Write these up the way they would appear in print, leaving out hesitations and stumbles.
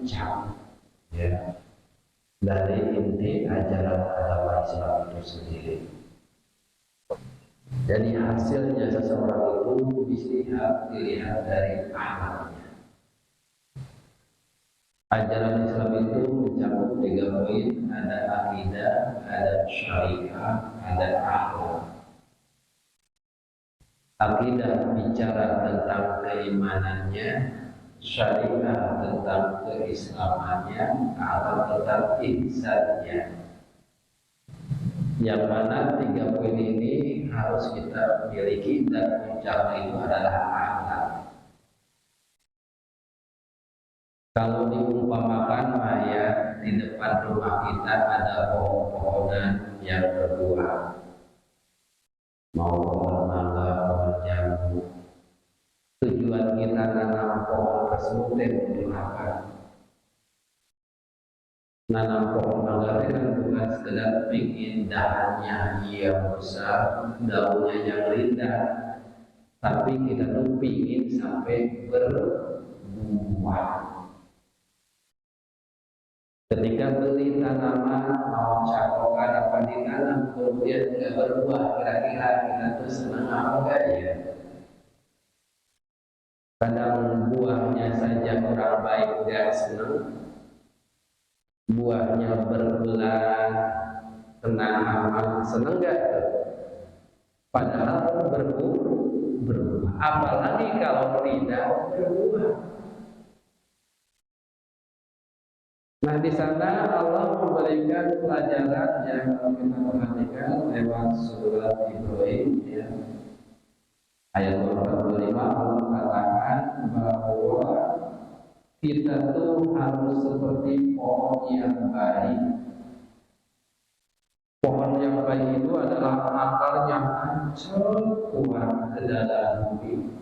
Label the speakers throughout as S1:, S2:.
S1: puncak ya dari inti ajaran agama Islam itu sendiri. Jadi hasilnya seseorang itu bisa dilihat dari amalnya. Ajaran Islam itu mencakup 3 poin, ada akidah, ada syariah, ada akhlak. Akidah bicara tentang keimanannya, syariah tentang keislamannya, akhlak tentang ihsannya. Yang mana 3 poin ini harus kita miliki dan puncaknya itu adalah akhlak. Kalau diumpamakan ya di depan rumah kita ada pohon-pohonan yang berbuah, mau pohon mangga, pohon jambu. Tujuan kita nanam pohon tersebut untuk apa? Nanam pohon mangga itu kan bukan sekedar bikin dahannya yang besar, daunnya yang rindang, tapi kita tuh pingin sampai berbuah. Ketika beli tanaman mau cakokan apa ditanam kemudian tidak berbuah, kira-kira kita tuh senang apa enggak ya? Kadang buahnya saja orang baik tidak senang, buahnya berbulan, kena hama, senang enggak? Padahal berbuah, apalagi kalau tidak berbuah. Nah, di sana Allah memberikan pelajaran yang kita perhatikan lewat surat Ibrahim ya. Ayat 45 Allah katakan bahwa kita tuh harus seperti pohon yang baik. Pohon yang baik itu adalah akarnya ancur kuat ke dalam bumi.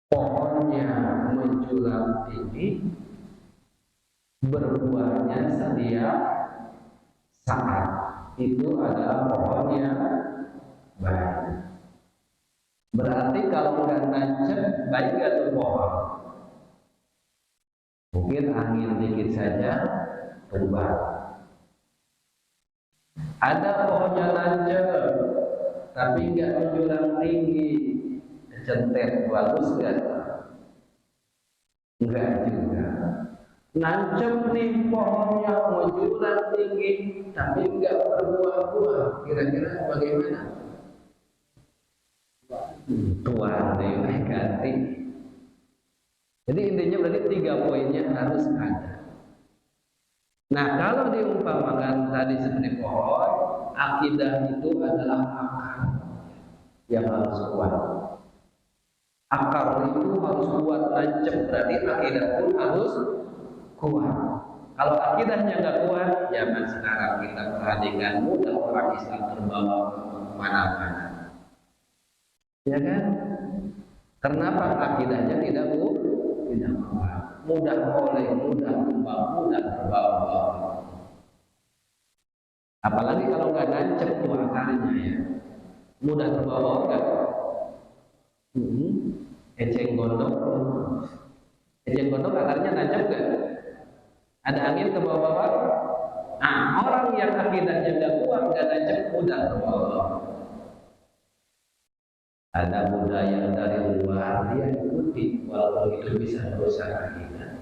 S1: Pohonnya menjulang tinggi, berbuahnya setiap saat. Itu adalah pohon yang baik. Berarti kalau nggak nancep, baik nggak tuh pohon? Mungkin angin dikit saja tumbang. Ada pohonnya nancep, tapi nggak menjulang tinggi, centet, bagus nggak? Enggak juga. Nancep nih pohonnya menjulang tinggi, tapi nggak berbuah-buah. Kira-kira bagaimana? Tua deh, ganti. Jadi intinya berarti 3 poinnya harus ada. Nah, kalau diumpamakan tadi seperti pohon, akidah itu adalah akar yang harus kuat. Akar itu harus kuat, nancep, berarti akidah pun harus kuat. Kalau akidahnya nggak kuat, zaman sekarang kita perhatikan mudah orang Islam terbawa kemana-mana. Ya kan? Kenapa akidahnya tidak kuat? Mudah oleh, mudah kembang, mudah terbawa. Apalagi kalau nggak nancep tuh akarnya ya, mudah terbawa nggak? Eceng gondok, akarnya nancep nggak? Ada angin ke bawah-bawah? Nah, orang yang akidahnya nggak kuat, nggak nancep, mudah terbawa. Ada budaya dari luar dia ikuti, walaupun itu bisa merusak akidah.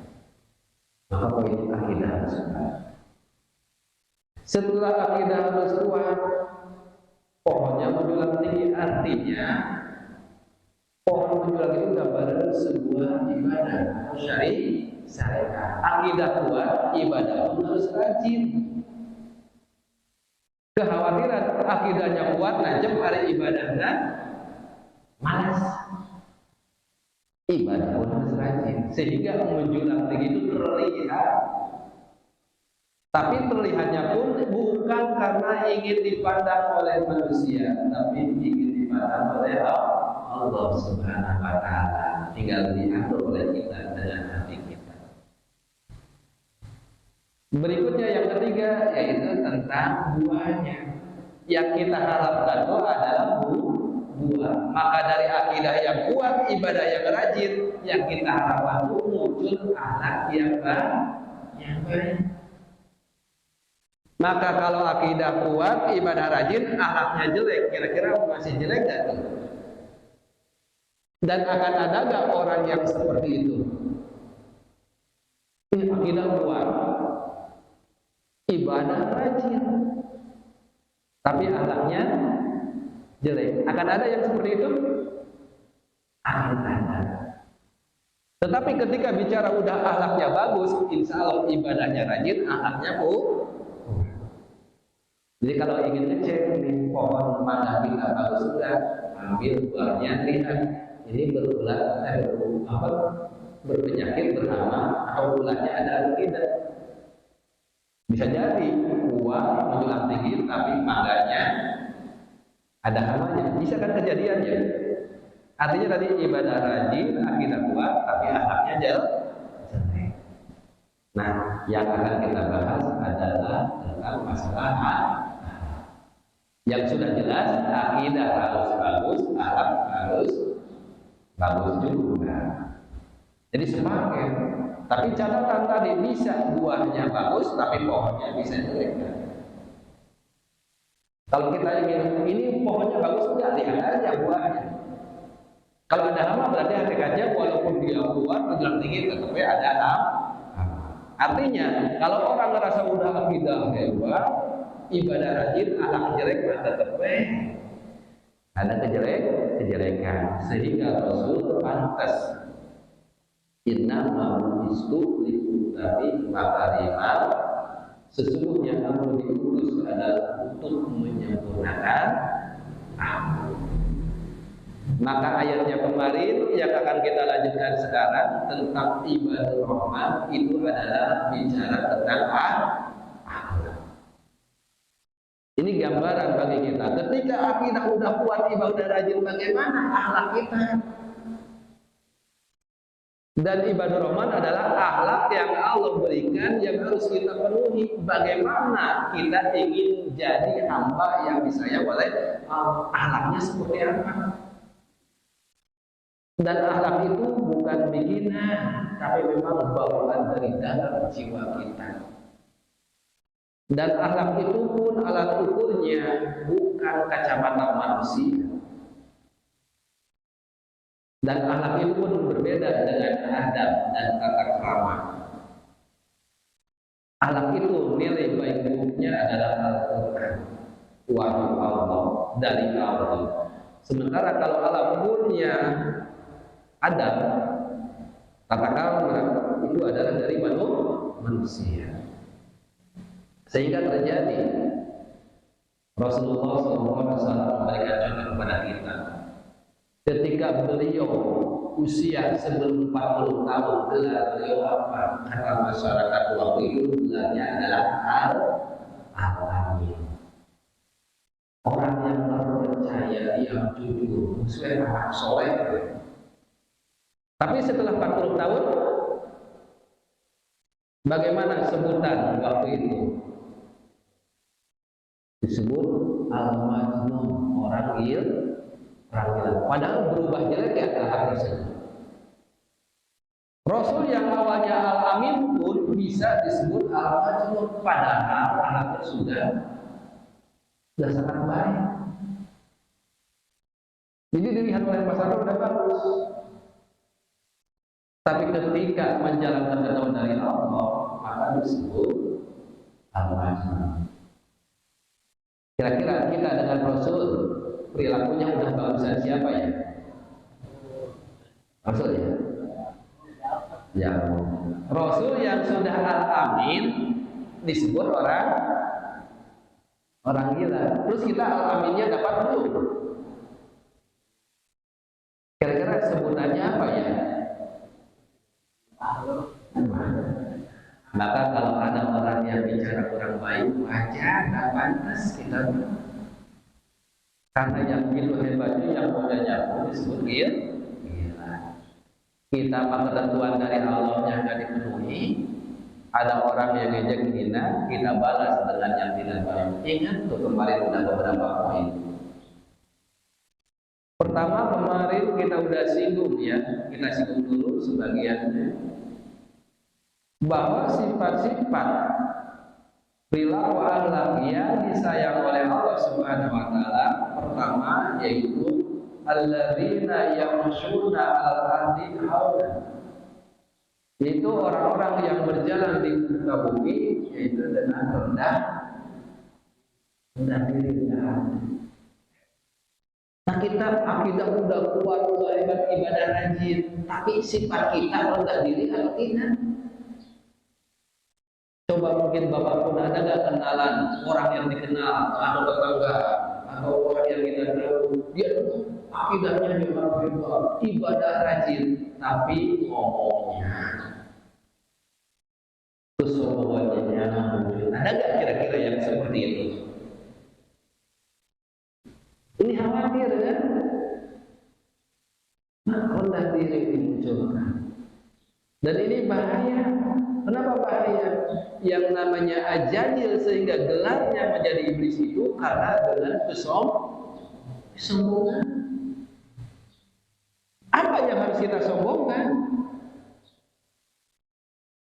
S1: Maka poin akidah harus kuat. Setelah akidah harus kuat, pohonnya menjulang tinggi, artinya pohon menjulang itu gambaran sebuah ibadah syariah. Akidah kuat, ibadah pun harus rajin. Kekhawatiran akidahnya kuat, nancep hari ibadahnya malas. Ibadah pun harus rajin, sehingga menjulang tinggi itu terlihat. Tapi terlihatnya pun bukan karena ingin dipandang oleh manusia, tapi ingin dipandang oleh Allah Subhanahu wa Ta'ala. Tinggal diatur oleh kita dengan hati kita. Berikutnya yang ketiga yaitu tentang buahnya. Yang kita harapkan itu adalah dua. Maka dari akidah yang kuat, ibadah yang rajin, yang kita harapkan muncul akhlak yang baik. Maka kalau akidah kuat, ibadah rajin, akhlaknya jelek, kira-kira masih jelek gak tuh? Dan akan ada gak orang yang seperti itu? Ini akidah kuat, ibadah rajin, tapi akhlaknya jelek. Akan ada yang seperti itu? Akan ada. Tetapi ketika bicara udah akhlaknya bagus, insya Allah ibadahnya rajin, akhlaknya Jadi kalau ingin ngecek di pohon mangga kita bagus sudah, ambil buahnya, lihat ini berulat, berpenyakit berhama atau bulannya ada atau tidak. Bisa jadi buah menjulang tinggi tapi mangganya ada hamanya, bisa kan kejadiannya. Artinya tadi ibadah rajin, akidah kuat, tapi akhlaknya jelek. Nah, yang akan kita bahas adalah tentang masalah yang sudah jelas, akidah harus bagus, akhlak harus bagus juga. Jadi sepaket. Tapi catatan tadi bisa buahnya bagus, tapi pohonnya bisa jelek. Kalau kita ingin ini pohonnya bagus, enggak, lihat aja buahnya. Kalau ada hama berarti hakikatnya walaupun dia kuat menjulang tinggi tetap ada hama. Artinya kalau orang ngerasa udah akidah hebat, ibadah rajin, akhlak jelek, tetap ada kejelekan. Sehingga Rasul pantas inna ma'ulistu li'utabi makarimal, sesungguhnya kamu diutus adalah untuk menyempurnakan amal. Maka ayatnya kemarin yang akan kita lanjutkan sekarang tentang ibadah rahman itu adalah bicara tentang akhlak. Ini gambaran bagi kita. Ketika akidah udah kuat, ibadah rajin, bagaimana akhlak kita? Dan ibadah rahman adalah akhlak yang Allah berikan yang harus kita penuhi. Bagaimana kita ingin jadi hamba yang disayang oleh Allah? Akhlaknya seperti apa? Dan akhlak itu bukan bikinan, tapi memang bawaan dari dalam jiwa kita. Dan akhlak itu pun alat ukurnya bukan kacamata manusia. Dan akhlak itu pun berbeda dengan adab dan tata krama. Akhlak itu nilai baik buruknya adalah Al-Quran, wahyu Allah dari Allah. Sementara kalau alat ukurnya adab, tata krama itu adalah dari manusia. Sehingga terjadi Rasulullah SAW memberikan contoh kepada kita. Ketika beliau usia sebelum 40 tahun, gelar beliau apa? Kata masyarakat waktu itu gelarnya adalah Al-Amin. Orang yang terpercaya, yang jujur, sesuai anak soleh. Tapi setelah 40 tahun, bagaimana sebutan waktu itu? Disebut Al-Majnun, orang gila. Padahal berubah jelek ya akhlak tersebut. Rasul yang awalnya Al-Amin pun bisa disebut Al-Majnun, padahal akhlaknya sudah sangat baik. Jadi dilihat oleh masyarakat sudah bagus. Tapi ketika menjalankan ketentuan dari Allah, maka disebut Al-Majnun. Kira-kira kita dengan Rasul perilakunya udah bagusan siapa ya? Rasul ya? Ya. Rasul yang sudah Al-Amin disebut orang gila. Terus kita Al-Aminnya dapat belum? Kira-kira sebutannya apa ya? Maka kalau ada orang yang bicara kurang baik, wajar, tak pantas kita. Karena yang begitu hebatnya, yang punyanya pun disebut gila. Kita ketentuan dari Allah yang tidak dipenuhi, ada orang yang ngejek hina, kita balas dengan yang tidak baik. Ingat tuh kemarin udah beberapa poin. Pertama kemarin kita udah singgung ya, kita singgung dulu sebagiannya, bahwa sifat-sifat perilaku akhlak yang disayang oleh Allah Subhanahu wa taala pertama yaitu alladzina yamshuna 'alal ardi hauna, yaitu orang-orang yang berjalan di muka bumi yaitu dengan rendah diri. Nah kita akidah udah kuat, udah hebat, ibadah rajin, tapi sifat kita rendah diri atau tidak? Coba mungkin Bapak pun ada nggak kenalan orang yang dikenal atau tetangga atau orang yang kita tahu dia akidahnya hebat, ibadah rajin, tapi ngomongnya kesombongannya muncul. Ada nggak kira-kira yang seperti itu? Ini khawatir kan? Nah, rendah diri dimunculkan. Dan ini bahaya. Kenapa bahaya? Yang namanya ajadil sehingga gelarnya menjadi iblis itu karena dengan kesombongan. Apa yang harus kita sombongkan?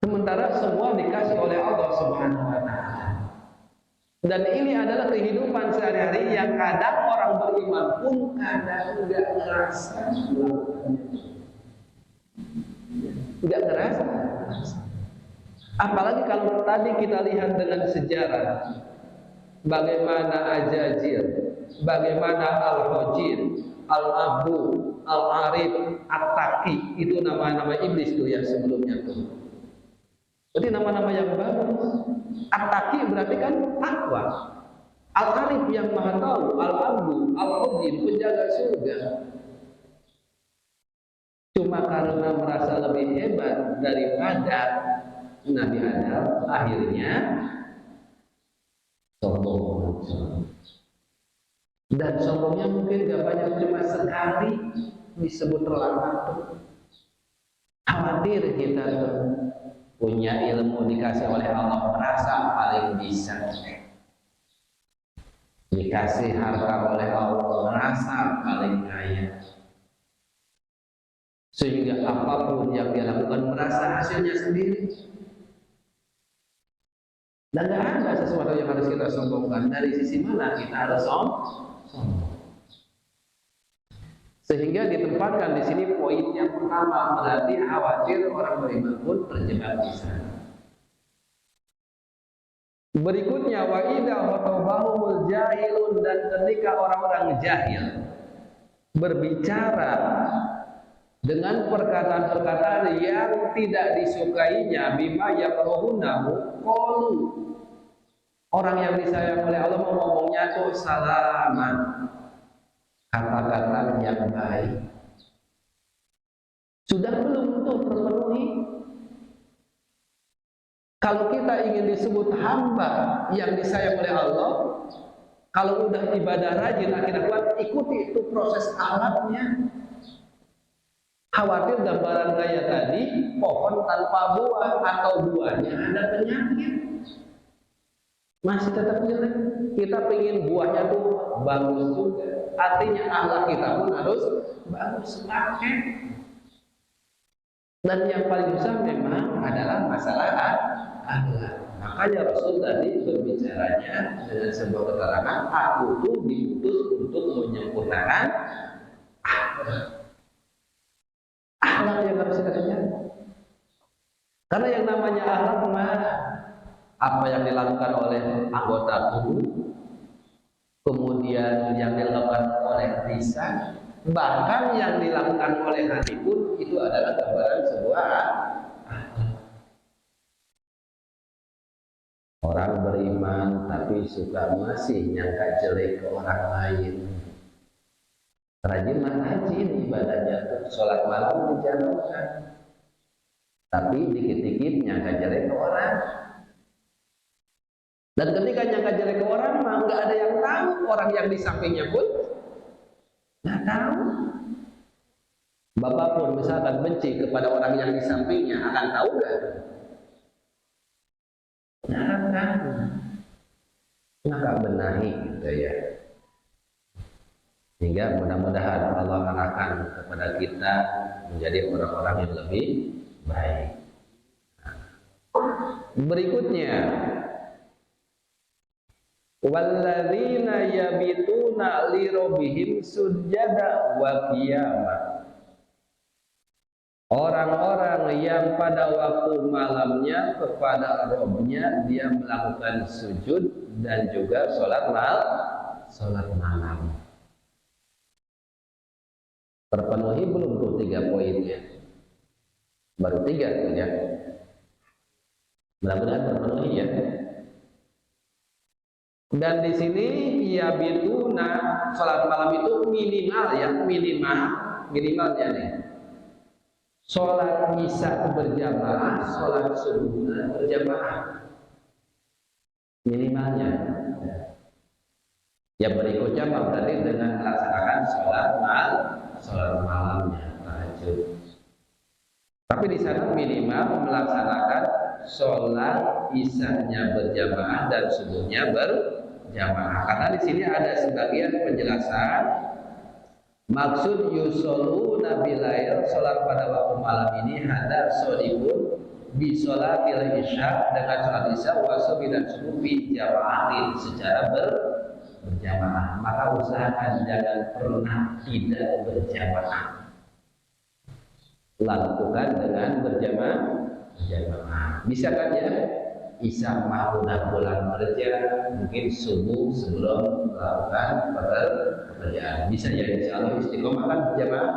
S1: Sementara semua dikasih oleh Allah Subhanahu wa taala. Dan ini adalah kehidupan sehari-hari yang kadang orang beriman pun kadang tidak ngerasa tidak ngerasa. Apalagi kalau tadi kita lihat dengan sejarah bagaimana Ajajil, bagaimana Al-Hojir, Al-Abu, Al-Arif, At-Taqi, itu nama-nama iblis tuh yang sebelumnya tuh. Jadi nama-nama yang bagus. At-Taqi berarti kan takwa. Al-Arif yang maha tahu, Al-Abu, Al-Hojir, penjaga surga. Cuma karena merasa lebih hebat daripada Nabi Adam, akhirnya sombong. Dan sombongnya mungkin gak banyak, cuma sekali disebut terlambat tuh. Khawatir kita tuh punya ilmu dikasih oleh Allah merasa paling bisa, dikasih harta oleh Allah merasa paling kaya, sehingga apapun yang dia lakukan merasa hasilnya sendiri. Dan tidak ada sesuatu yang harus kita sombongkan. Dari sisi mana kita harus sombong? Sehingga ditempatkan di sini poin yang pertama, berarti khawatir orang beriman pun terjebak di sana. Berikutnya wa idza khatabahumul jahilun, dan ketika orang-orang jahil berbicara dengan perkataan-perkataan yang tidak disukainya, bima yakrahunahu qalu, orang yang disayang oleh Allah ngomongnya tuh salaman, kata-kata yang baik. Sudah belum tuh terpenuhi? Kalau kita ingin disebut hamba yang disayang oleh Allah, kalau udah ibadah rajin, akhirnya kuat, ikuti itu proses alatnya. Khawatir gambaran kayak tadi, pohon tanpa buah atau buahnya ada penyakit, masih tetap jelek. Kita pengen buahnya tuh bagus juga, artinya akhlak kita pun harus bagus, pakai. Dan yang paling besar memang adalah masalah akhlak. Makanya Rasul tadi berbicaranya dengan sebuah keterangan, aku tuh diutus untuk menyempurnakan akhlak yang harus kita kejar. Karena yang namanya akhlak mah apa yang dilakukan oleh anggota tubuh, kemudian yang dilakukan oleh lisan, bahkan yang dilakukan oleh hati pun itu adalah gambaran sebuah orang beriman tapi suka masih nyangka jelek ke orang lain. Rajin ibadahnya, sholat malam dijalankan, tapi dikit-dikit nyangka jelek ke orang. Dan ketika nyangka jelek ke orang, mah nggak ada yang tahu, orang yang di sampingnya pun nggak tahu. Bapak pun misalkan benci kepada orang yang di sampingnya, akan tahu nggak? Nggak akan. Nggak benahi gitu ya. Sehingga mudah-mudahan Allah arahkan kepada kita menjadi orang-orang yang lebih baik. Berikutnya, walladzina yabituna li rabbihim sujada wa qiyama. Orang-orang yang pada waktu malamnya kepada Rabb-nya dia melakukan sujud dan juga sholat malam. Terpenuhi belum tuh 3 poinnya? Baru 3 ya. Mudah-mudahan terpenuhi ya. Dan di sini yabituna sholat malam itu minimal ya, minimalnya nih. Sholat isya berjamaah, sholat subuh berjamaah, minimalnya. Yang berikutnya berarti dengan melaksanakan sholat malamnya, tahajud. Tapi di sana minimal melaksanakan sholat isya-nya berjamaah dan subuhnya berjamaah. Karena di sini ada sebagian penjelasan. Maksud yusholuna bilail, sholat pada waktu malam ini hadar sodikun bi sholatil isya, dengan sholat isya wasubi dan subuh bi jamaahin, secara berjamaah. Maka usahakan jangan pernah tidak berjamaah, lakukan dengan berjamaah. Bisa kan ya? Isya mah udah pulang kerja, mungkin subuh sebelum melakukan pekerjaan. Bisa ya, insya Allah istiqomah kan berjamaah?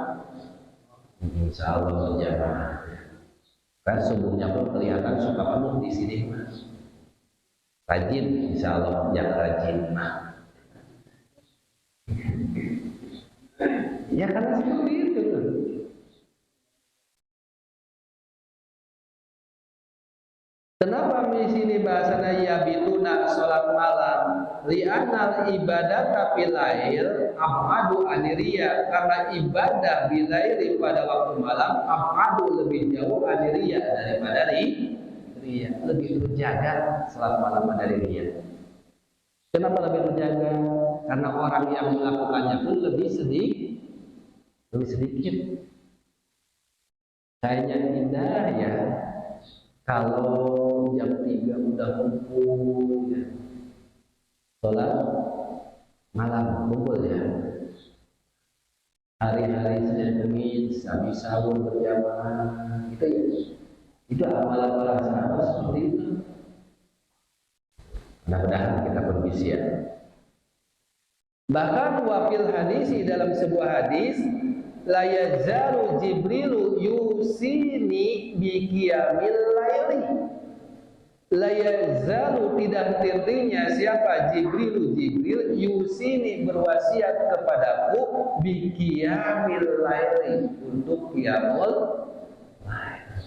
S1: Insya Allah berjamaah. Kan subuhnya pun kelihatan suka penuh di sini mas. Rajin, insya Allah yang rajin mah. Ya karena seperti itu. Kenapa di sini bahasanya yabituna sholat malam? Li'anal ibadata bilail abadu aniriya, karena ibadah bilail pada waktu malam abadu lebih jauh aniriya daripada riya, lebih terjaga sholat malam dari riya. Kenapa lebih terjaga? Karena orang yang melakukannya pun lebih sedikit. Kayaknya indah ya. Kalau jam 3 udah kumpul ya. Sholat malam kumpul ya. Hari-hari Senin Kamis habis sahur berjamaah itu ya. Itu amalan para sahabat seperti itu. Mudah-mudahan kita pun bisa ya. Bahkan wafil hadisi, dalam sebuah hadis, la yazalu Jibrilu yusini bi qiyamil laili. La yazalu, tidak henti-hentinya siapa? Jibril yusini, berwasiat kepadaku bi qiyamil laili, untuk qiyamul lail.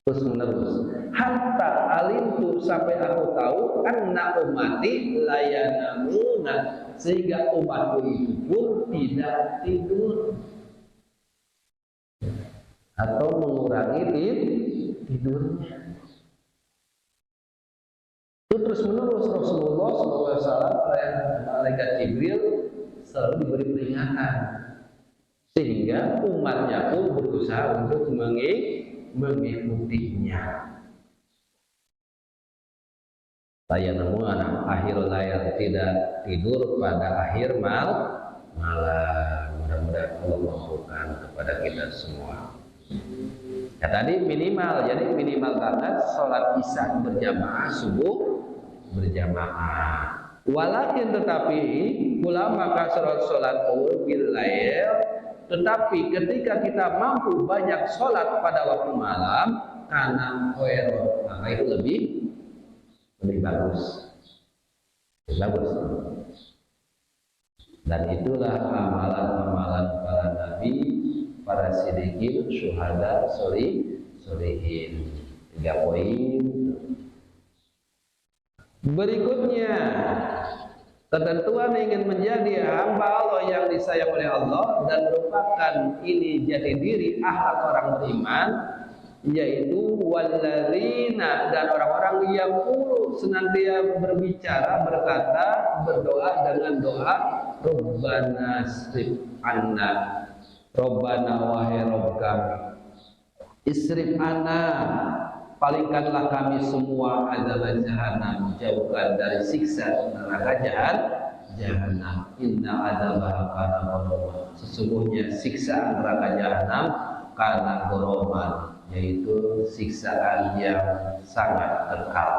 S1: Terus menerus. Hatta alimtu, sampai aku tahu, anna ummati layanamuna, sehingga umatku itu pun tidak tidur atau mengurangi tidurnya. Itu terus menerus Rasulullah SAW, malaikat Jibril selalu diberi peringatan, sehingga umatnya pun berusaha untuk mengikutinya. Layanamu anak akhir layar, tidak tidur pada akhir malam. Mudah-mudahan Allah mampukan kepada kita semua. Ya tadi minimal, jadi minimal banget sholat isya berjamaah, subuh berjamaah. Walakin tetapi ulama kasrat sholat bil lail, tetapi ketika kita mampu banyak sholat pada waktu malam, karena khairun, maka itu lebih bagus. Dan itulah amalan-amalan para nabi, para siddiqin, syuhada, sholihin. 3 poin. Berikutnya, ketentuan ingin menjadi hamba Allah yang disayang oleh Allah dan merupakan ini jati diri akhlak orang beriman, yaitu walladzina, dan orang-orang yaqulu senantiasa berbicara, berkata, berdoa dengan doa Rabbana srif anna, Rabbana wahai Rabb kami, isrif anna, palingkanlah kami semua adalah jahanam, jauhkan dari siksa neraka jahanam. Inna adzabaha kana gharaman, sesungguhnya siksa neraka jahanam kana gharaman, yaitu siksaan yang sangat kekal.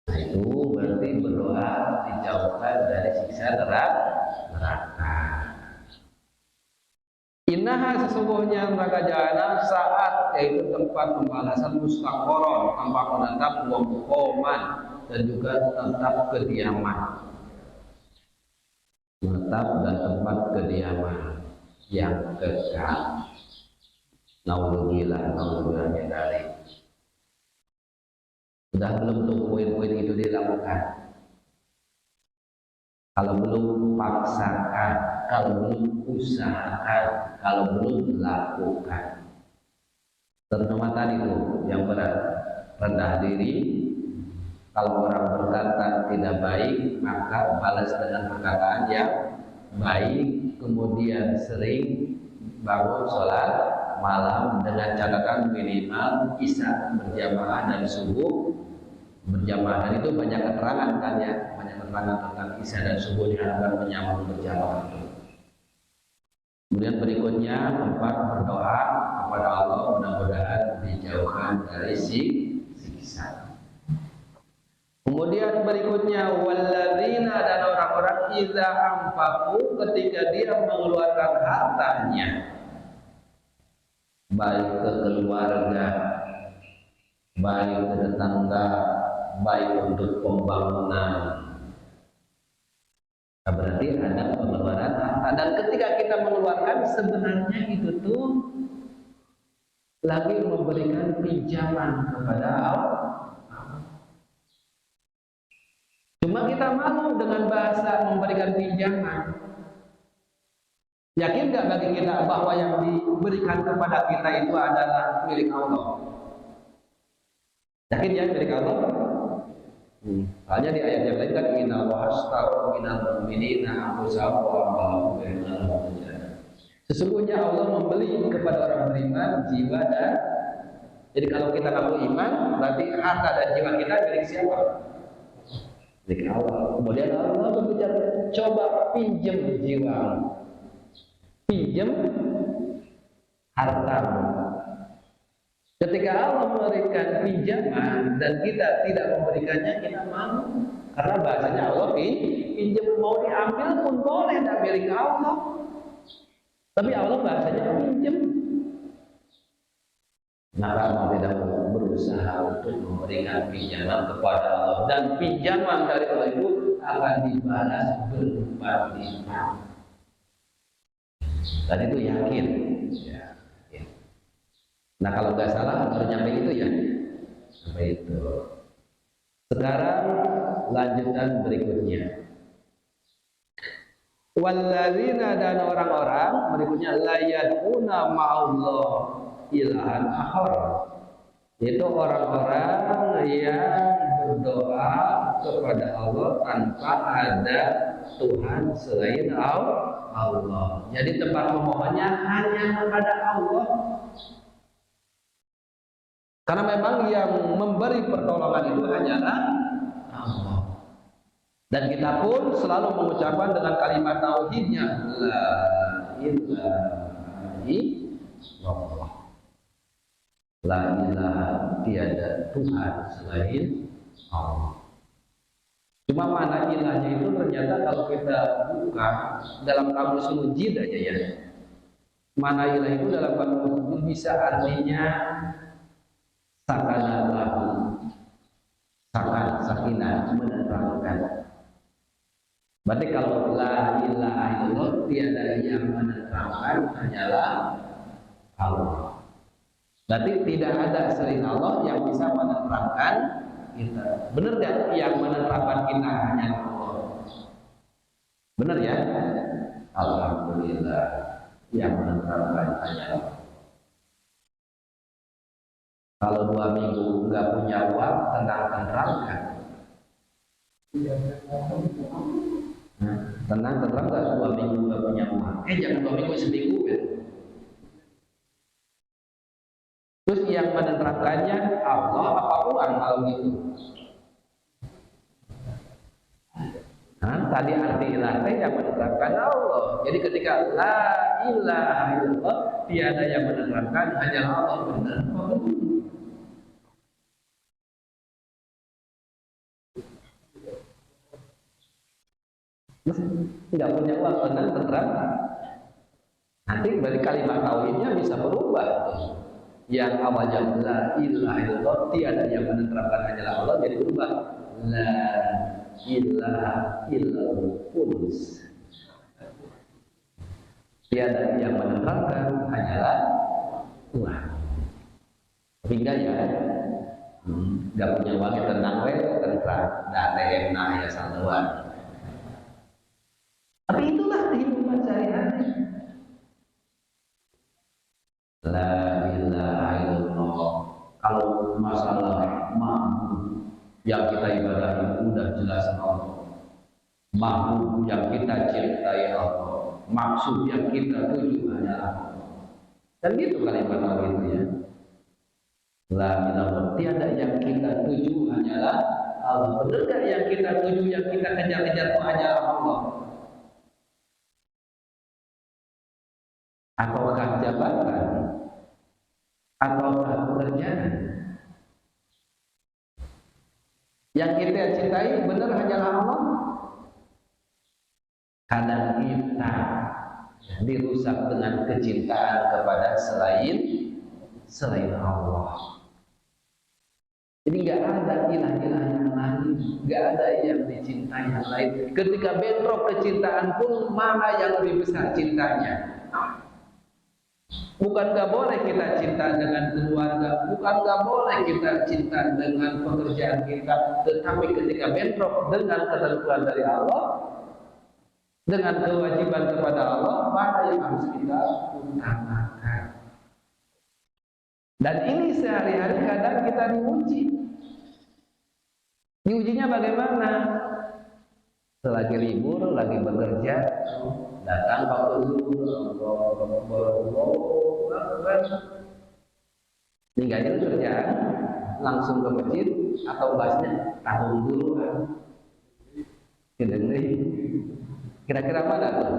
S1: Nah, itu berarti berdoa dijauhkan dari siksa neraka. Innaha, sesungguhnya neraka jahanam saat, yaitu tempat pembalasan, mustaqoron, tempat menetap, waqoman, dan juga tempat kediaman. Menetap dan tempat kediaman yang kekal. Naudzubillah min dzalik. Sudah belum tuh poin-poin itu dilakukan? Kalau belum, paksakan. Kalau belum, usahakan. Kalau belum, lakukan. Terutama tadi tuh yang berat, rendah diri. Kalau orang berkata tidak baik, maka balas dengan perkataan yang baik. Kemudian sering bangun sholat malam dengan catatan minimal isya berjamaah dan subuh berjamaah, dan itu banyak keterangan kan ya, banyak keterangan tentang isya dan subuh diharapkan menyambung berjamaah. Kemudian berikutnya, tempat berdoa kepada Allah mudah-mudahan dijauhkan dari siksa. Kemudian berikutnya, walladzina, dan orang-orang idza anfaqu, ketika dia mengeluarkan hartanya, baik ke keluarga, baik ke tetangga, baik untuk pembangunan. Nah, berarti ada pengeluaran harta, dan ketika kita mengeluarkan sebenarnya itu tuh lagi memberikan pinjaman kepada Allah. Cuma kita malu dengan bahasa memberikan pinjaman. Yakin nggak bagi kita bahwa yang diberikan kepada kita itu adalah milik Allah? Yakin ya milik Allah? Hanya di ayat yang lain kan, inna Allaha ashtara minal mu'minina anfusahum wa amwalahum bi anna lahumul jannah. Sesungguhnya Allah membeli kepada orang beriman jiwa dan, jadi kalau kita ngaku iman, berarti harta dan jiwa kita milik siapa? Milik Allah. Kemudian Allah berbicara, coba pinjam jiwamu, pinjam hartamu. Ketika Allah memberikan pinjaman dan kita tidak memberikannya, kita malu. Karena bahasanya Allah pinjam, mau diambil pun boleh, tidak milik Allah. Tapi Allah bahasanya pinjam. Maka mau tidak berusaha untuk memberikan pinjaman kepada Allah, dan pinjaman dari Allah itu akan dibalas berlipat-lipat. Dan itu yakin. Ya. Nah, kalau nggak salah baru nyampe itu ya, sampai itu. Sekarang lanjutan berikutnya. Walladzina, dan orang-orang berikutnya, la yad'una ma'allah ilahan akhar, yaitu orang-orang yang berdoa kepada Allah tanpa ada Tuhan selain Allah. Jadi tempat memohonnya hanya kepada Allah. Karena memang yang memberi pertolongan itu hanyalah Allah. Dan kita pun selalu mengucapkan dengan kalimat tauhidnya, la ilaha illallah. La ilaha, tiada Tuhan selain Allah. Cuma mana ilahnya itu ternyata kalau kita buka dalam kamus mujid aja ya. Mana ilah itu dalam kamus mujid bisa artinya sakana lahu, sakinah, menenteramkan. Berarti kalau la ilaha illallah, tiada yang menenteramkan hanyalah Allah. Berarti tidak ada selain Allah yang bisa menenteramkan kita. Benar tidak? Yang menenteramkan kita hanya Allah. Benar ya? Alhamdulillah, yang menenteramkan hanya Allah. Kalau 2 minggu nggak punya uang, tenang-tenang kan? Tenang-tenang nggak 2 minggu nggak punya uang? Jangan 2 minggu, seminggu ya. Terus yang menerangkannya Allah apa uang kalau gitu? Tadi arti ilah yang menerangkan Allah. Jadi ketika la ilaha illallah, tiada yang menerangkan, hanyalah Allah. Benar. Tidak punya uang, tenang, tenang. Nanti berarti kalimat tauhidnya bisa berubah. Yang awalnya la ilaha illallah, tiada yang menerangkan, hanyalah Allah, jadi berubah la ilaha illallah. Tiada yang menerangkan, hanyalah Allah. Hingga ya nggak punya uang, tenang we, tenang, dan enak ya santuan. Tapi itulah kehidupan sehari-hari. La ilaha illallah. Kalau masalah mahbub yang kita ibadahi udah jelas Allah. Mahbub yang kita cintai Allah. Maksud yang kita tuju hanyalah Allah. Dan gitu kalimat tauhidnya. La ilaha, tiada yang kita tuju hanyalah Allah. Benar gak yang kita tuju, yang kita kejar-kejar itu hanyalah Allah? Ataukah jabatan? Ataukah pekerjaan? Yang kita cintai benar hanyalah Allah? Kadang kita dirusak dengan kecintaan kepada selain Allah. Jadi nggak ada ilah-ilah yang lain, nggak ada yang dicintai yang lain. Ketika bentrok kecintaan pun, mana yang lebih besar cintanya? Bukan nggak boleh kita cinta dengan keluarga, bukan nggak boleh kita cinta dengan pekerjaan kita, tetapi ketika bentrok dengan ketentuan dari Allah, dengan kewajiban kepada Allah, mana yang harus kita utamakan? Dan ini sehari-hari kadang kita diuji. Diujinya bagaimana? Selagi libur, lagi bekerja, datang waktu zuhur, ninggalin kerjaan, langsung ke masjid, atau bahasnya tahun dulu kan? Kira-kira mana tuh?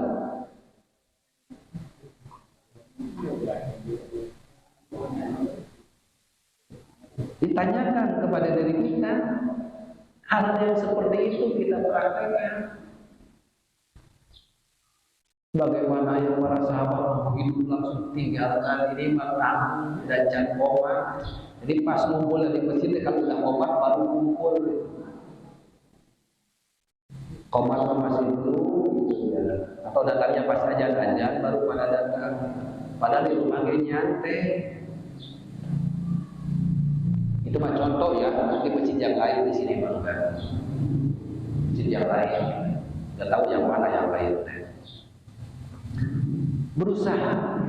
S1: Ditanyakan kepada diri kita, hal yang seperti itu kita praktekkan. Bagaimana yang para sahabat begitu langsung tinggalkan ini makan dan jangan komat. Jadi pas ngumpul di masjid, kalau udah komat baru kumpul. Komat masih dulu, atau datangnya pas aja baru pada datang. Padahal di rumahnya nyantai. Itu mah contoh ya, di masjid yang lain di sini bangga. Masjid yang lain, nggak tahu yang mana yang lain. Berusaha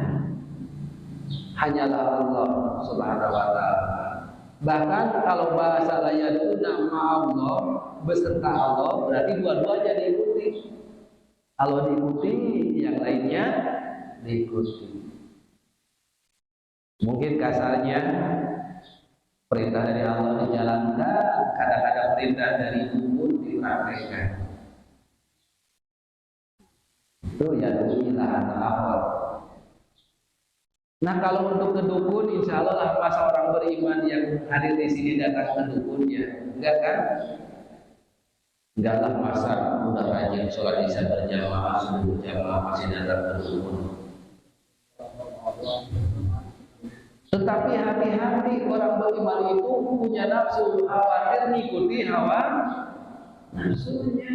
S1: hanyalah Allah Subhanahu wa ta'ala. Bahkan kalau bahasa layaduna ma'allah beserta Allah, berarti dua-duanya diikuti. Kalau diikuti, yang lainnya diikuti. Mungkin kasarnya perintah dari Allah dijalankan, kadang-kadang perintah dari umur dipraktekkan. Itu ya ilahan akhir. Nah kalau untuk ke dukun, insya Allah lah masa orang beriman yang hadir di sini datang ke dukunnya, enggak kan? Enggaklah masa udah rajin sholat isya berjamaah, subuh jamaah masih datang ke dukun. Tetapi hati-hati orang beriman itu punya nafsu, khawatir mengikuti hawa nafsunya.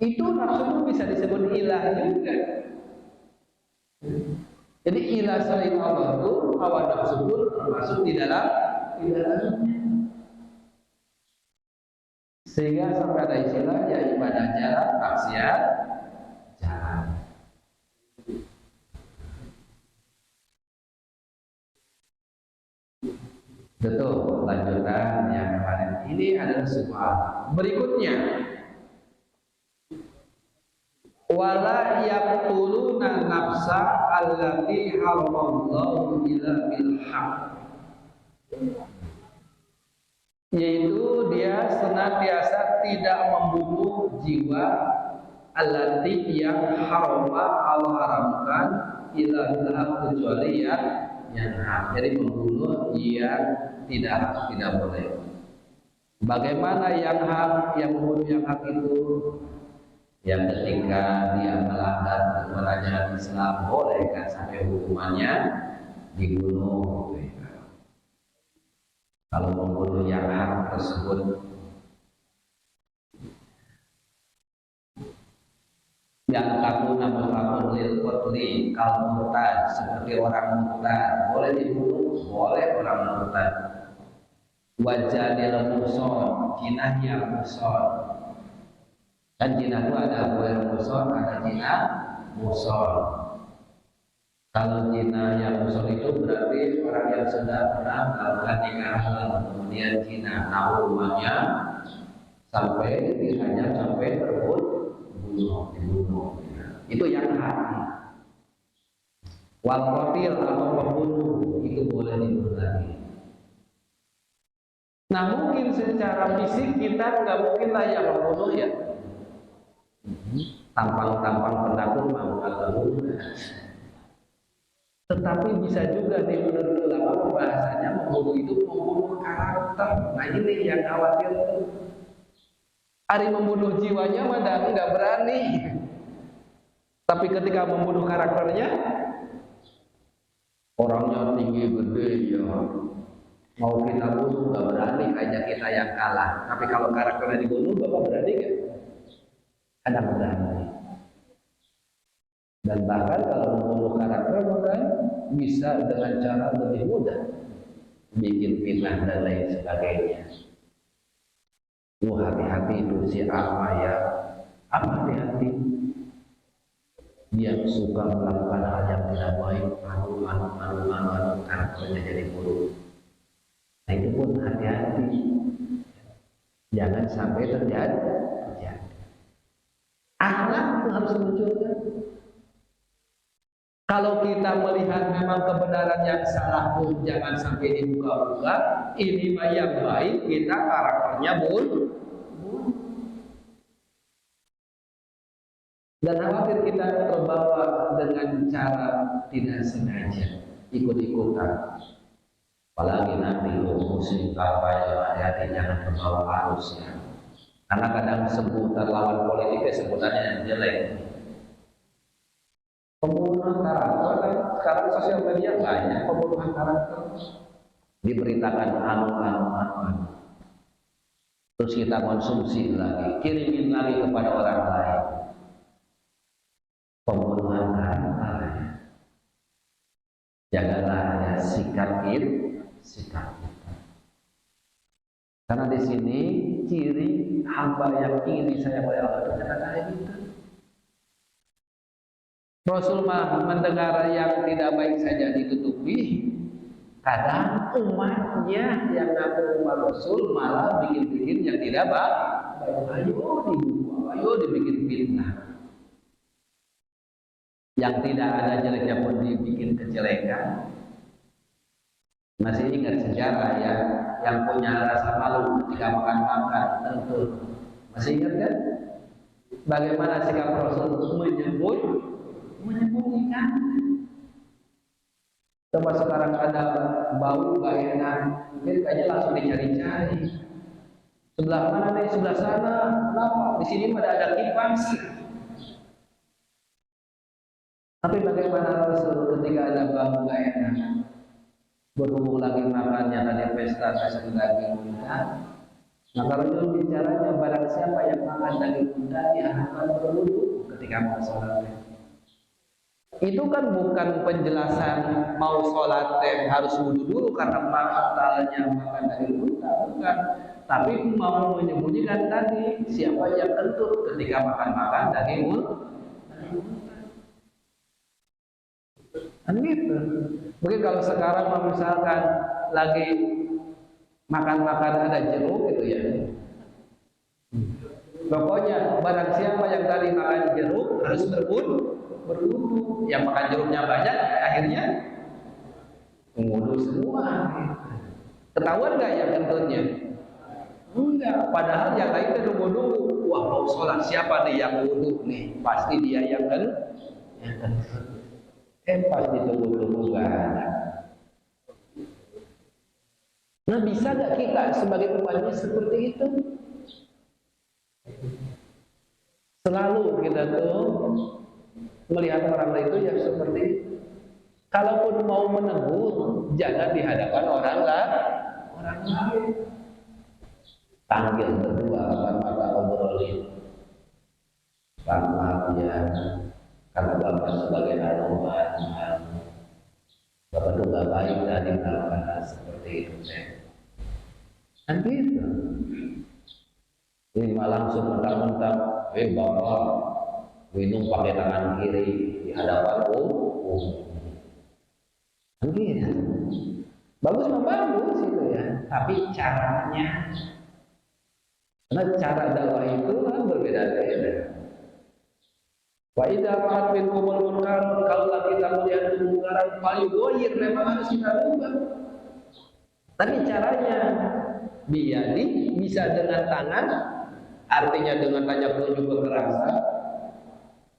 S1: Itu nafsu bisa disebut ilah juga. Jadi ilah selain Allah itu hawa nafsu pun termasuk di dalamnya. Sehingga sampai ada istilah ya ibadah jalan, maksiat jalan. Betul, lanjutan yang kemarin. Ini adalah soal. Berikutnya, wala yaqtuluna nafsa allati haramallahu illa bil haqq, yaitu dia senantiasa tidak membunuh jiwa allati yang Allah haramkan illa bil haqq, kecuali yang hak. Jadi membunuh yang tidak boleh. Bagaimana yang hak, yang membunuh yang hak itu? Yang ketika dia melanggar kerajaan Islam boleh kan sampai hukumannya dibunuh. Kalau membunuh yang hak tersebut, yang takuna mutlaqun lil qatli kal murtad, seperti orang murtad boleh dibunuh, boleh orang murtad. Wajadil muson, jinahnya muson. Kan jinah itu ada buaya muson, ada jinah muson. Kalau jinah yang muson itu berarti orang yang sudah pernah melakukan nikah halal, kemudian jinah rumahnya sampai hanya sampai dibunuh. Itu yang hak. Wal qatil atau pembunuh itu boleh dibunuh lagi. Nah mungkin secara fisik kita nggak mungkin lah yang membunuh ya. Tampang-tampang pendakwa mau bunuh. Tetapi bisa juga di menurut ulama pembahasannya membunuh itu membunuh karakter. Nah ini yang khawatir. Hari membunuh jiwanya mah nggak berani. Tapi ketika membunuh karakternya, orangnya tinggi gede ya. Mau kita bunuh nggak berani, hanya kita yang kalah. Tapi kalau karakternya dibunuh, Bapak berani nggak? Ada berani. Dan bahkan kalau membunuh karakter maka bisa dengan cara lebih mudah, bikin fitnah dan lain sebagainya. Hati-hati itu si apa ya? Hati-hati. Dia suka melakukan hal yang tidak baik, karakternya jadi buruk. Nah itu pun hati-hati, jangan sampai terjadi. Akhlak itu harus munculkan. Kalau kita melihat memang kebenaran yang salah pun jangan sampai dibuka-buka. Ini mah yang baik, kita karakternya buruk. Dan khawatir kita terbawa dengan cara tidak sengaja, ikut-ikutan. Apalagi nanti muslim apa yang hati-hati jangan terbawa arus ya. Karena kadang sebutan lawan politiknya sebutannya yang jelek. Pembunuhan karakter kan sekarang sosial media banyak pembunuhan karakter. Diberitakan anu. Terus kita konsumsi lagi, kirimin lagi kepada orang lain. Pembunuhan karakter. Jagalah ya sikap kita. Karena di sini ciri hamba yang ingin disayang oleh Allah itu kayak gitu. Rasul mendengar yang tidak baik saja ditutupi. Kadang umatnya yang ngaku umat Rasul malah bikin-bikin yang tidak baik. Ayo dibuka, ayo dibikin fitnah. Yang tidak ada jeleknya pun dibikin kejelekan. Masih ingat sejarah ya, yang punya rasa malu ketika makan tentu. Masih ingat kan? Bagaimana sikap Rasul menyembunyikan? Coba sekarang ada bau gak enak, mungkin kayaknya langsung dicari-cari. Sebelah mana nih? Sebelah sana. Kenapa? Di sini ada kipas. Tapi bagaimana Rasul ketika ada bau gak enak? Berhubung lagi makannya tadi pesta daging unta. Maka Rasul bicaranya barang siapa yang makan daging unta dia akan berwudu ketika mau sholat. Itu kan bukan penjelasan mau sholat harus wudu dulu karena batalnya makan daging unta, bukan. Tapi mau menyembunyikan tadi siapa yang kentut ketika makan daging unta. Kan gitu. Mungkin kalau sekarang misalkan lagi makan-makan ada jeruk gitu ya. Pokoknya barang siapa yang tadi makan jeruk harus berwudu. Yang makan jeruknya banyak akhirnya wudu semua. Ketahuan nggak yang kentutnya? Enggak. Padahal yang lain itu nunggu-nunggu. Wah, mau sholat siapa nih yang wudu nih? Pasti dia yang kentut. Pas ditunggu-tunggu nggak ada. Nah, bisa nggak kita sebagai umatnya seperti itu? Selalu kita tuh melihat orang lain itu yang seperti itu. Kalaupun mau menegur, jangan di hadapan orang lain. Panggil berdua, mata obrolin. Pak, maaf ya, karena Bapak sebagai anuman, Bapak itu gak baik tadi melakukan seperti itu. Kan gitu. Ini malah langsung mentang-mentang, Bapak minum pakai tangan kiri di hadapan kan gitu. Bagus itu ya, tapi caranya, karena cara dakwah itu kan berbeda-beda. Wa idza ra'at minkumul munkar, kalau kita melihat kemungkaran falyughayyir, memang harus kita ubah. Tapi caranya biyadi, bisa dengan tangan, artinya dengan banyak penunjuk kekerasan.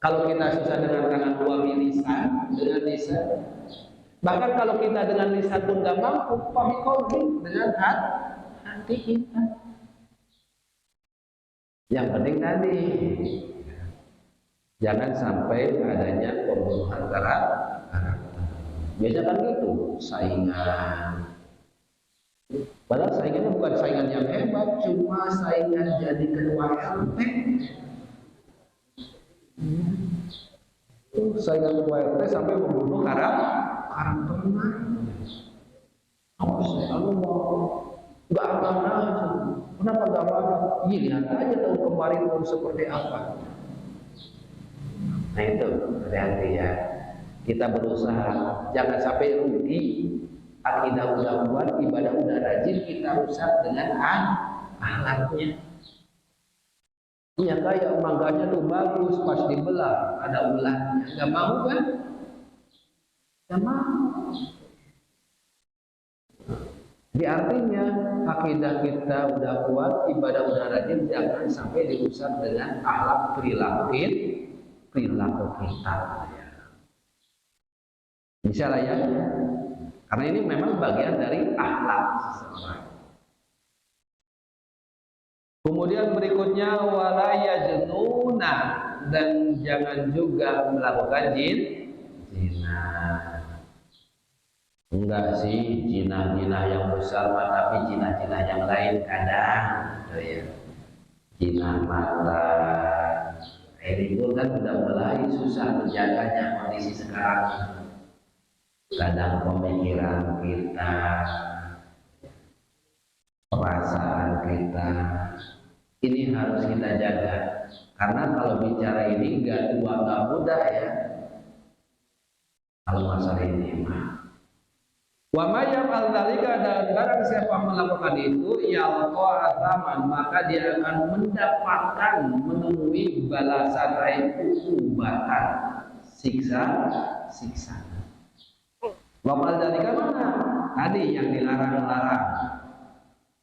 S1: Kalau kita susah dengan tangan, dua lisan, dengan lisan. Bahkan kalau kita dengan lisan pun gak mampu, pamikoli dengan hati kita. Yang penting tadi, jangan sampai adanya pembunuhan karakter. Biasanya kan gitu, saingan. Padahal saingannya bukan saingan yang hebat, cuma saingan jadi ketua RT. Saingan ketua RT sampai membunuh karakternya. Aku mau nggak amanah aja. Kenapa nggak amanah? Iya, lihat aja tahun kemarin pun seperti apa. Nah itu hati-hati ya. Kita berusaha jangan sampai rugi. Akidah udah kuat, ibadah udah rajin, kita rusak dengan alatnya. Iya, kayak mangganya tuh bagus, pas dibelah ada ulahnya. Gak mau kan? Gak mau. Jadi artinya akidah kita udah kuat, ibadah udah rajin, jangan sampai dirusak dengan akhlak perilaku kita. Bisa lah ya. Karena ini memang bagian dari akhlak seseorang. Kemudian berikutnya wala yajnuna, dan jangan juga melakukan zina. Enggak sih zina yang besar, tapi zina yang lain kadang gitu ya. Zina mata. Ini pun kan sudah mulai susah menjaganya kondisi sekarang. Kadang pemikiran kita, perasaan kita, ini harus kita jaga. Karena kalau bicara ini nggak tua nggak muda ya. Kalau masalah ini mah. Wa may yaf'al dzalika, dan barang siapa melakukan itu yalqa athaman, maka dia akan mendapatkan, menemui balasan ubatan, siksa. Wa mal dzalika mana? Tadi yang dilarang-larang.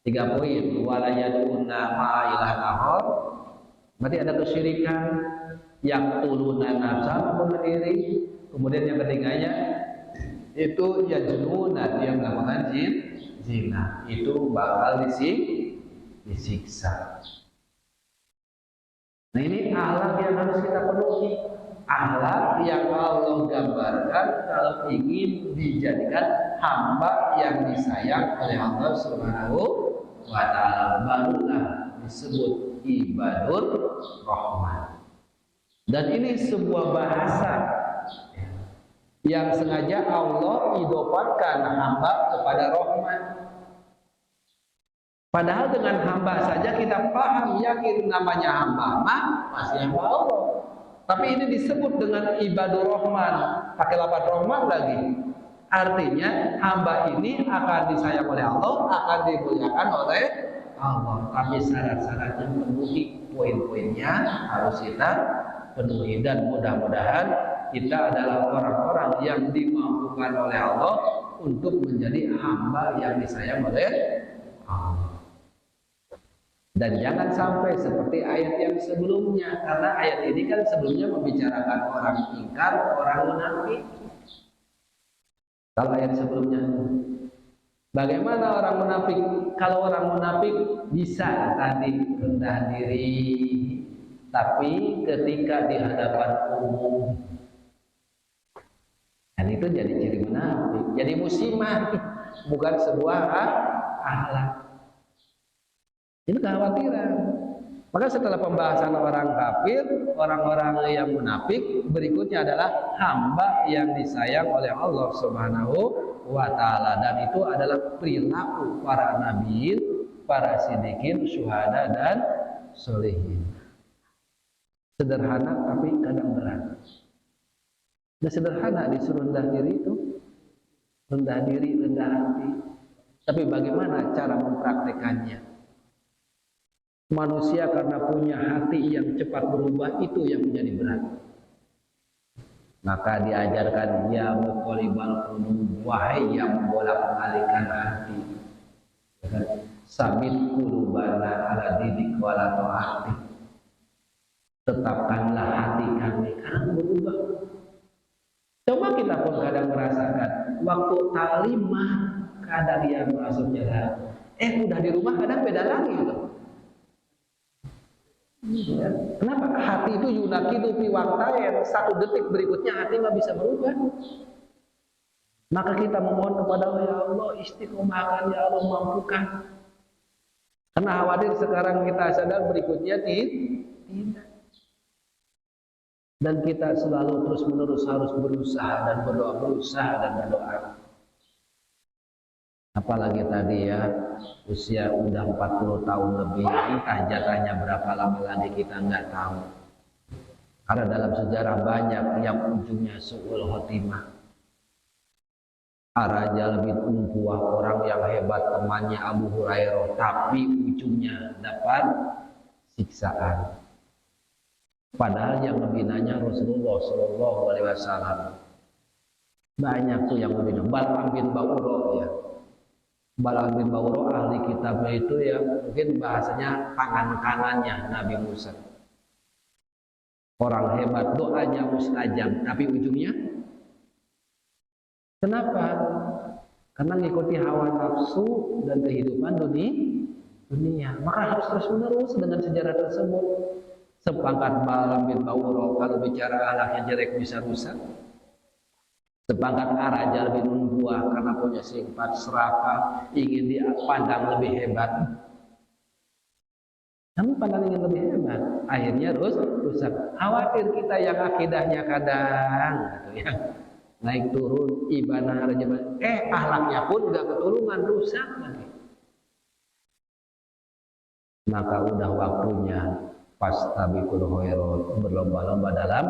S1: 3 poin. Wala yad'una ma'a ilahin akhar. Berarti ada kesyirikan, yaqtuluna nafsan bighairi. Kemudian yang ketiganya itu yajnuna, dia melakukan zina, itu bakal disiksa. Nah ini akhlak yang harus kita penuhi, akhlak yang Allah gambarkan kalau ingin dijadikan hamba yang disayang oleh Allah Subhanahu wa Ta'ala, barulah disebut ibadur rahman. Dan ini sebuah bahasa yang sengaja Allah idofatkan hamba kepada Rahman. Padahal dengan hamba saja kita paham, yakin namanya hamba masih hamba Allah. Tapi ini disebut dengan ibadur Rahman, pakai lafaz Rahman lagi. Artinya hamba ini akan disayang oleh Allah, akan dimuliakan oleh Allah. Tapi syarat-syaratnya penuhi, poin-poinnya harus kita penuhi, dan mudah-mudahan kita adalah orang-orang yang dimampukan oleh Allah untuk menjadi hamba yang disayang oleh Allah. Dan jangan sampai seperti ayat yang sebelumnya, karena ayat ini kan sebelumnya membicarakan orang ingkar, orang munafik. Kalau ayat sebelumnya, bagaimana orang munafik? Kalau orang munafik bisa tadi rendah diri, tapi ketika di hadapan umum, dan itu jadi ciri munafik, jadi muslimah, bukan sebuah akhlak. Ini kekhawatiran. Maka setelah pembahasan orang kafir, orang-orang yang munafik, berikutnya adalah hamba yang disayang oleh Allah Subhanahu wa Ta'ala, dan itu adalah perilaku para nabiin, para siddiqin, syuhada, dan sholihin. Sederhana tapi kadang berat. Nah, sederhana disuruh rendah diri itu, rendah diri, rendah hati. Tapi bagaimana cara mempraktekannya? Manusia karena punya hati yang cepat berubah, itu yang menjadi berat. Maka diajarkan, ya muqallibal qulub, wahai yang membolak-balikkan hati, sabit qulubana ala dinik wala ta'ati, tetapkanlah hati kami karena berubah. Coba kita pun kadang merasakan waktu taklimah, kadang yang masuk jalan, udah di rumah kadang beda lagi loh. Ya. Kenapa? Hati itu yunakidu fi waqtain, satu detik berikutnya hati nggak bisa berubah. Maka kita memohon kepada Allah, ya Allah istiqomahkan, ya Allah mampukan. Karena khawatir sekarang kita sadar berikutnya tidak. Dan kita selalu terus menerus harus berusaha dan berdoa, berusaha dan berdoa. Apalagi tadi ya, usia udah 40 tahun lebih, entah jatahnya berapa lama lagi kita nggak tahu. Karena dalam sejarah banyak yang ujungnya su'ul khotimah. Ar-Rajal bin Unfuah, orang yang hebat temannya Abu Hurairah, tapi ujungnya dapat siksaan. Padahal yang membinanya Rasulullah Shallallahu Alaihi Wasallam. Banyak tuh yang membina. Bal'am bin Ba'urah ya. Bal'am bin Ba'urah ahli kitabnya itu ya, mungkin bahasanya tangan kanannya Nabi Musa. Orang hebat, doanya mustajab, tapi ujungnya kenapa? Karena mengikuti hawa nafsu dan kehidupan dunia. Maka harus terus menerus dengan sejarah tersebut. Sepangkat Bal'am bin Ba'urah, kalau bicara akhlaknya jelek bisa rusak. Sepangkat Ar-Rajal bin Unfuah, karena punya sifat serakah, ingin dipandang lebih hebat. Kamu pandang ingin lebih hebat, akhirnya rusak. Khawatir kita yang akidahnya kadang gitu ya, naik turun, ibadah akhlaknya pun gak ketulungan, rusak lagi. Maka udah waktunya fastabiqul khairat, berlomba-lomba dalam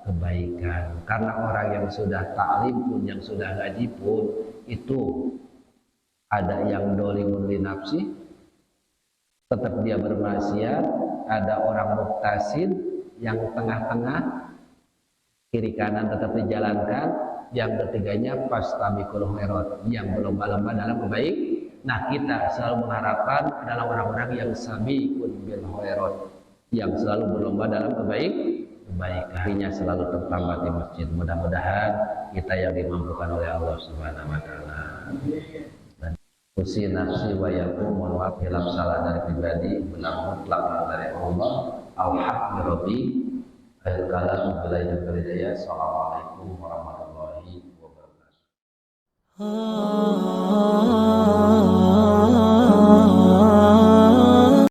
S1: kebaikan. Karena orang yang sudah taklim pun, yang sudah ngaji pun, itu ada yang dolimun li nafsi, tetap dia bermaksiat. Ada orang muktasid yang tengah-tengah, kiri kanan tetap dijalankan. Yang ketiganya fastabiqul khairat, yang berlomba-lomba dalam kebaikan. Nah, kita selalu mengharapkan adalah orang-orang yang sabiqun bil khairat, yang selalu berlomba dalam kebaikan. Akhirnya selalu tertambat di masjid. Mudah-mudahan kita yang dimampukan oleh Allah Subhanahu wa Ta'ala. Dan usi nafsi wa yakum, mohon maaf hilaf salah dari pribadi, benar mutlak dari Allah, al-haq min rabbi. Akhir kalam billahi wal hidayah. Assalamualaikum warahmatullahi wabarakatuh.